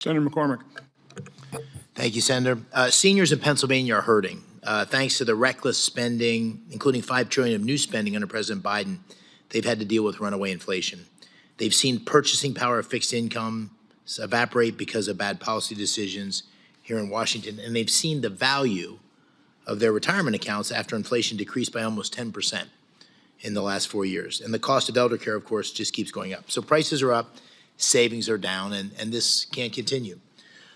Senator McCormick. Thank you, Senator. Seniors in Pennsylvania are hurting. Thanks to the reckless spending, including $5 trillion of new spending under President Biden, they've had to deal with runaway inflation. They've seen purchasing power of fixed income evaporate because of bad policy decisions here in Washington, and they've seen the value of their retirement accounts after inflation decreased by almost 10% in the last 4 years. And the cost of elder care, of course, just keeps going up. So prices are up, savings are down, and this can't continue.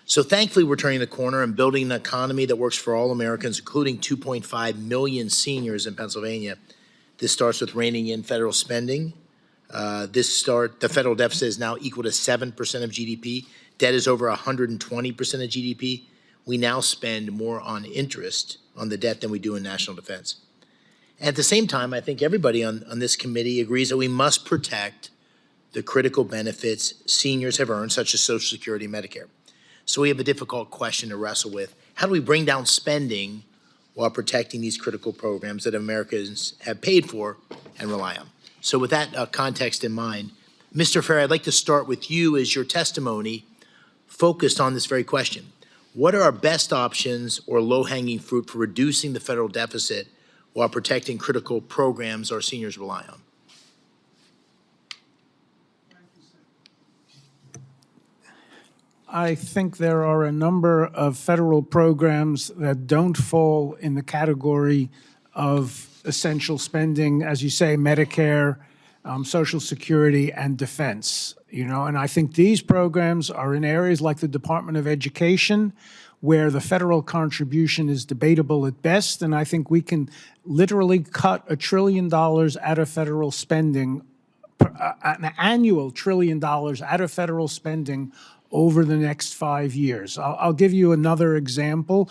So thankfully, we're turning the corner and building an economy that works for all Americans, including 2.5 million seniors in Pennsylvania. This starts with reining in federal spending. The federal deficit is now equal to 7% of GDP. Debt is over 120% of GDP. We now spend more on interest on the debt than we do in national defense. At the same time, I think everybody on this committee agrees that we must protect the critical benefits seniors have earned, such as Social Security and Medicare. So we have a difficult question to wrestle with. How do we bring down spending while protecting these critical programs that Americans have paid for and rely on? So with that context in mind, Mr. Ferry, I'd like to start with you as your testimony focused on this very question. What are our best options or low-hanging fruit for reducing the federal deficit while protecting critical programs our seniors rely on? I think there are a number of federal programs that don't fall in the category of essential spending, as you say, Medicare, Social Security, and defense. And I think these programs are in areas like the Department of Education, where the federal contribution is debatable at best, and I think we can literally cut $1 trillion out of federal spending, an annual $1 trillion out of federal spending over the next 5 years. I'll give you another example.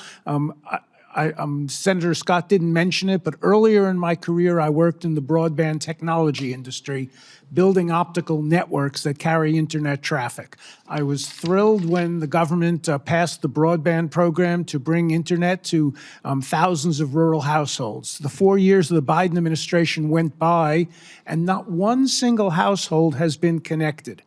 Senator Scott didn't mention it, but earlier in my career, I worked in the broadband technology industry, building optical networks that carry internet traffic. I was thrilled when the government passed the broadband program to bring internet to thousands of rural households. The 4 years of the Biden administration went by, and not one single household has been connected.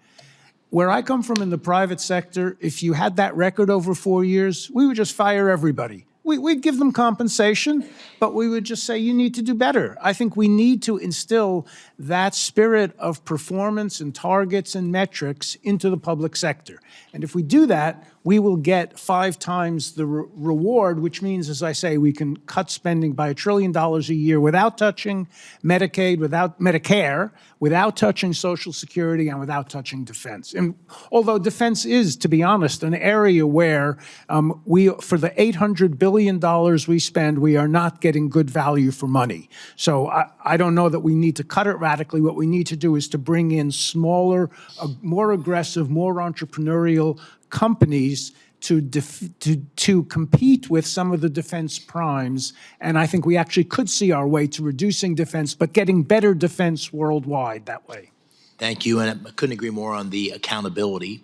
Where I come from in the private sector, if you had that record over 4 years, we would just fire everybody. We'd give them compensation, but we would just say, you need to do better. I think we need to instill that spirit of performance and targets and metrics into the public sector. And if we do that, we will get 5 times the reward, which means, as I say, we can cut spending by $1 trillion a year without touching Medicaid, without Medicare, without touching Social Security, and without touching defense. And although defense is, to be honest, an area where for the $800 billion we spend, we are not getting good value for money. So I don't know that we need to cut it radically. What we need to do is to bring in smaller, more aggressive, more entrepreneurial companies to compete with some of the defense primes. And I think we actually could see our way to reducing defense, but getting better defense worldwide that way. Thank you, and I couldn't agree more on the accountability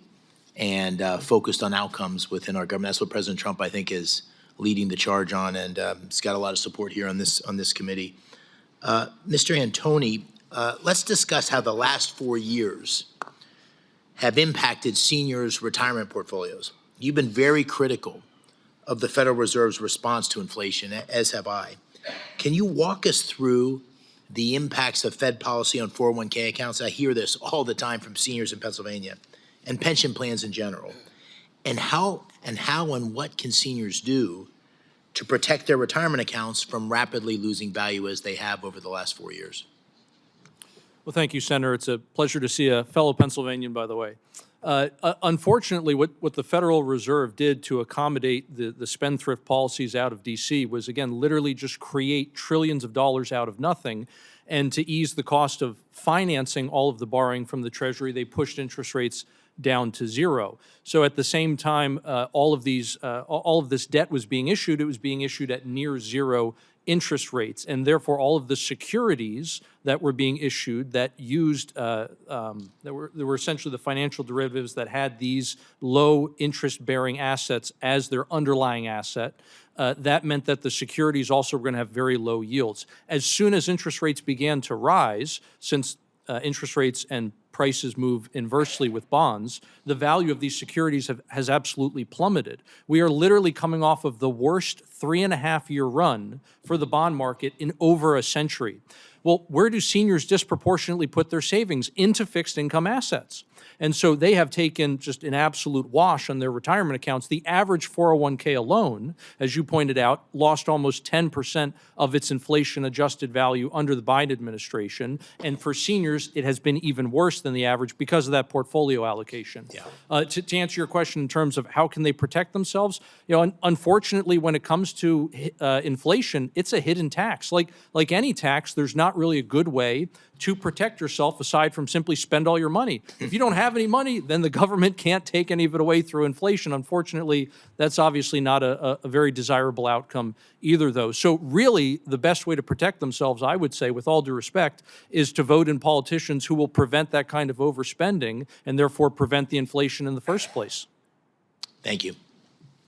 and focused on outcomes within our government. That's what President Trump, I think, is leading the charge on, and it's got a lot of support here on this committee. Mr. Antoni, let's discuss how the last 4 years have impacted seniors' retirement portfolios. You've been very critical of the Federal Reserve's response to inflation, as have I. Can you walk us through the impacts of Fed policy on 401k accounts? I hear this all the time from seniors in Pennsylvania, and pension plans in general. And how and what can seniors do to protect their retirement accounts from rapidly losing value as they have over the last 4 years? Well, thank you, Senator. It's a pleasure to see a fellow Pennsylvanian, by the way. Unfortunately, what the Federal Reserve did to accommodate the spendthrift policies out of D.C. was, again, literally just create trillions of dollars out of nothing. And to ease the cost of financing all of the borrowing from the Treasury, they pushed interest rates down to zero. So at the same time, all of this debt was being issued, it was being issued at near zero interest rates, and therefore all of the securities that were being issued that used that were essentially the financial derivatives that had these low interest-bearing assets as their underlying asset. That meant that the securities also were going to have very low yields. As soon as interest rates began to rise, since interest rates and prices move inversely with bonds, the value of these securities has absolutely plummeted. We are literally coming off of the worst 3.5-year run for the bond market in over a century. Well, where do seniors disproportionately put their savings? Into fixed income assets. And so they have taken just an absolute wash on their retirement accounts. The average 401k alone, as you pointed out, lost almost 10% of its inflation-adjusted value under the Biden administration. And for seniors, it has been even worse than the average because of that portfolio allocation. Yeah. To answer your question in terms of how can they protect themselves, unfortunately, when it comes to inflation, it's a hidden tax. Like any tax, there's not really a good way to protect yourself aside from simply spend all your money. If you don't have any money, then the government can't take any of it away through inflation. Unfortunately, that's obviously not a very desirable outcome either, though. So really, the best way to protect themselves, I would say, with all due respect, is to vote in politicians who will prevent that kind of overspending and therefore prevent the inflation in the first place. Thank you.